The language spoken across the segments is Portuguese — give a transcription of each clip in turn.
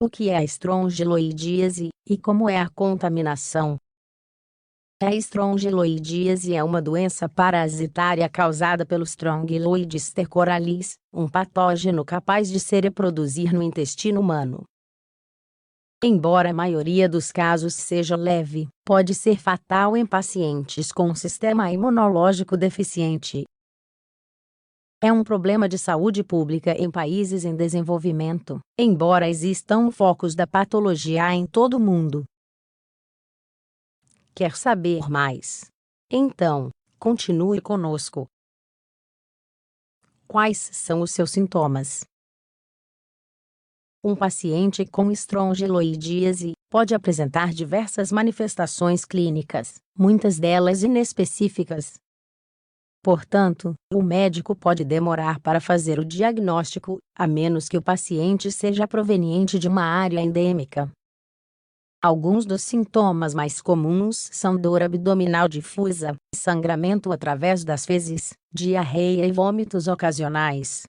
O que é a estrongiloidíase e como é a contaminação? A estrongiloidíase é uma doença parasitária causada pelo Strongyloides stercoralis, um patógeno capaz de se reproduzir no intestino humano. Embora a maioria dos casos seja leve, pode ser fatal em pacientes com um sistema imunológico deficiente. É um problema de saúde pública em países em desenvolvimento, embora existam focos da patologia em todo o mundo. Quer saber mais? Então, continue conosco. Quais são os seus sintomas? Um paciente com estrongiloidíase pode apresentar diversas manifestações clínicas, muitas delas inespecíficas. Portanto, o médico pode demorar para fazer o diagnóstico, a menos que o paciente seja proveniente de uma área endêmica. Alguns dos sintomas mais comuns são dor abdominal difusa, sangramento através das fezes, diarreia e vômitos ocasionais.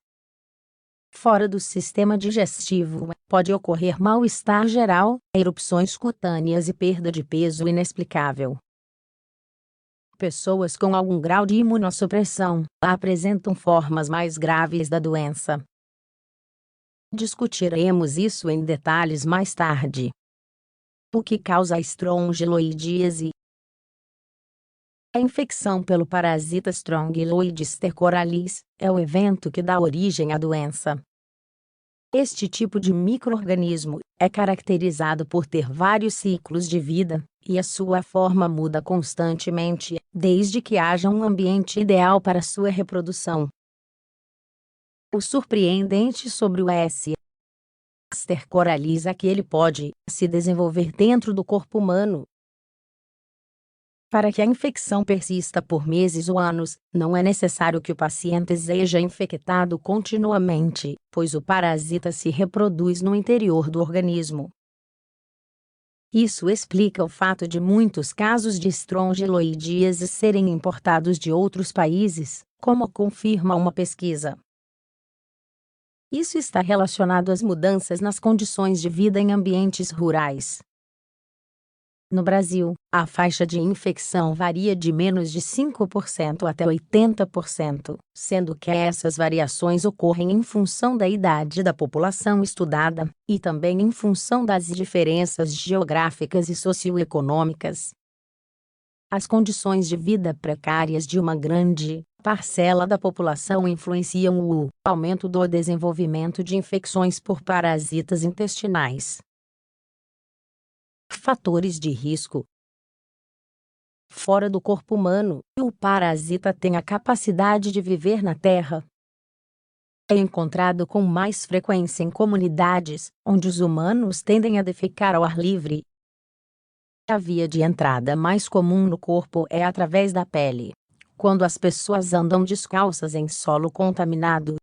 Fora do sistema digestivo, pode ocorrer mal-estar geral, erupções cutâneas e perda de peso inexplicável. Pessoas com algum grau de imunossupressão apresentam formas mais graves da doença. Discutiremos isso em detalhes mais tarde. O que causa a estrongiloidíase? A infecção pelo parasita Strongyloides stercoralis é o evento que dá origem à doença. Este tipo de micro-organismo é caracterizado por ter vários ciclos de vida, e a sua forma muda constantemente, desde que haja um ambiente ideal para sua reprodução. O surpreendente sobre o S. stercoralis é que ele pode se desenvolver dentro do corpo humano. Para que a infecção persista por meses ou anos, não é necessário que o paciente seja infectado continuamente, pois o parasita se reproduz no interior do organismo. Isso explica o fato de muitos casos de estrongiloidíase serem importados de outros países, como confirma uma pesquisa. Isso está relacionado às mudanças nas condições de vida em ambientes rurais. No Brasil, a faixa de infecção varia de menos de 5% até 80%, sendo que essas variações ocorrem em função da idade da população estudada, e também em função das diferenças geográficas e socioeconômicas. As condições de vida precárias de uma grande parcela da população influenciam o aumento do desenvolvimento de infecções por parasitas intestinais. Fatores de risco. Fora do corpo humano, o parasita tem a capacidade de viver na terra. É encontrado com mais frequência em comunidades, onde os humanos tendem a defecar ao ar livre. A via de entrada mais comum no corpo é através da pele, quando as pessoas andam descalças em solo contaminado.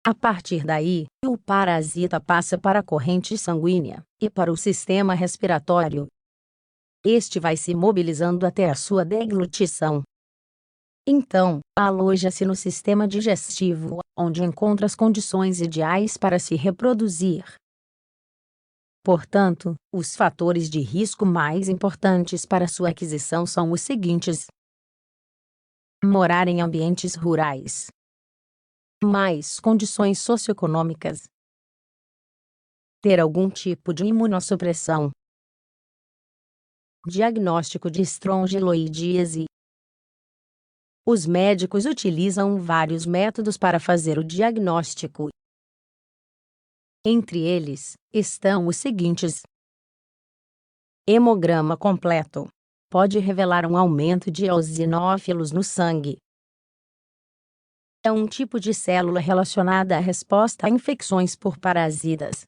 A partir daí, o parasita passa para a corrente sanguínea e para o sistema respiratório. Este vai se mobilizando até a sua deglutição. Então, aloja-se no sistema digestivo, onde encontra as condições ideais para se reproduzir. Portanto, os fatores de risco mais importantes para sua aquisição são os seguintes: morar em ambientes rurais, mais condições socioeconômicas, ter algum tipo de imunossupressão, diagnóstico de estrongiloidíase. Os médicos utilizam vários métodos para fazer o diagnóstico. Entre eles, estão os seguintes: hemograma completo. Pode revelar um aumento de eosinófilos no sangue. É um tipo de célula relacionada à resposta a infecções por parasitas.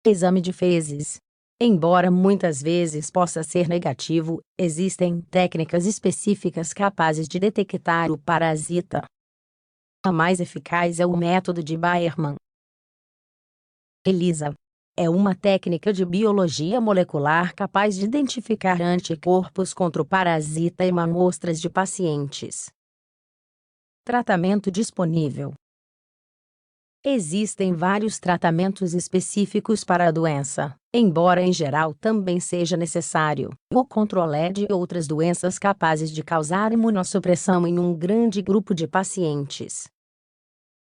Exame de fezes. Embora muitas vezes possa ser negativo, existem técnicas específicas capazes de detectar o parasita. A mais eficaz é o método de Bayerman. ELISA é uma técnica de biologia molecular capaz de identificar anticorpos contra o parasita em amostras de pacientes. Tratamento disponível. Existem vários tratamentos específicos para a doença, embora em geral também seja necessário o controle de outras doenças capazes de causar imunossupressão em um grande grupo de pacientes.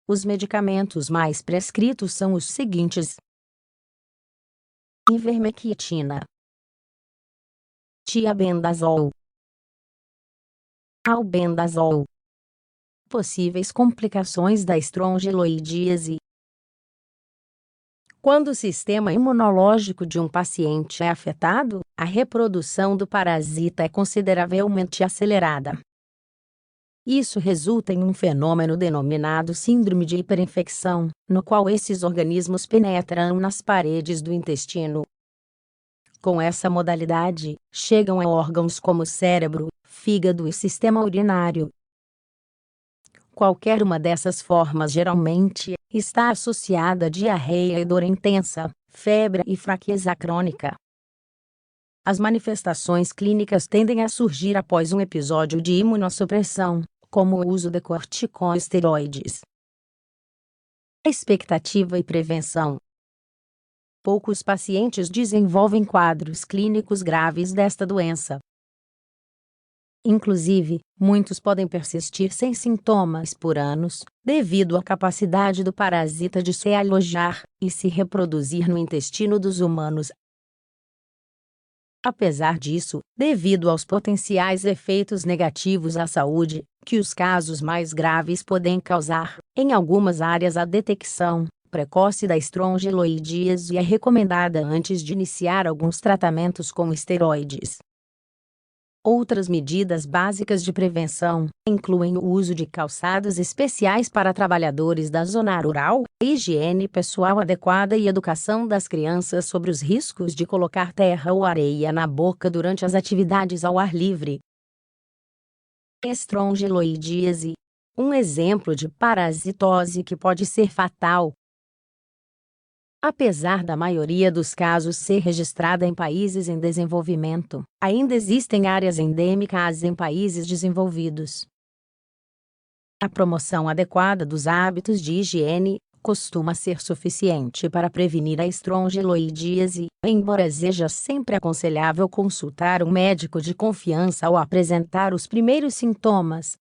Os medicamentos mais prescritos são os seguintes: ivermectina, tiabendazol, albendazol. Possíveis complicações da estrongiloidíase. Quando o sistema imunológico de um paciente é afetado, a reprodução do parasita é consideravelmente acelerada. Isso resulta em um fenômeno denominado síndrome de hiperinfecção, no qual esses organismos penetram nas paredes do intestino. Com essa modalidade, chegam a órgãos como cérebro, fígado e sistema urinário. Qualquer uma dessas formas geralmente está associada a diarreia e dor intensa, febre e fraqueza crônica. As manifestações clínicas tendem a surgir após um episódio de imunossupressão, como o uso de corticosteroides. Expectativa e prevenção. Poucos pacientes desenvolvem quadros clínicos graves desta doença. Inclusive, muitos podem persistir sem sintomas por anos, devido à capacidade do parasita de se alojar e se reproduzir no intestino dos humanos. Apesar disso, devido aos potenciais efeitos negativos à saúde que os casos mais graves podem causar, em algumas áreas a detecção precoce da estrongiloidíase é recomendada antes de iniciar alguns tratamentos com esteroides. Outras medidas básicas de prevenção incluem o uso de calçados especiais para trabalhadores da zona rural, higiene pessoal adequada e educação das crianças sobre os riscos de colocar terra ou areia na boca durante as atividades ao ar livre. Estrongiloidíase, um exemplo de parasitose que pode ser fatal. Apesar da maioria dos casos ser registrada em países em desenvolvimento, ainda existem áreas endêmicas em países desenvolvidos. A promoção adequada dos hábitos de higiene costuma ser suficiente para prevenir a estrongiloidíase, embora seja sempre aconselhável consultar um médico de confiança ao apresentar os primeiros sintomas.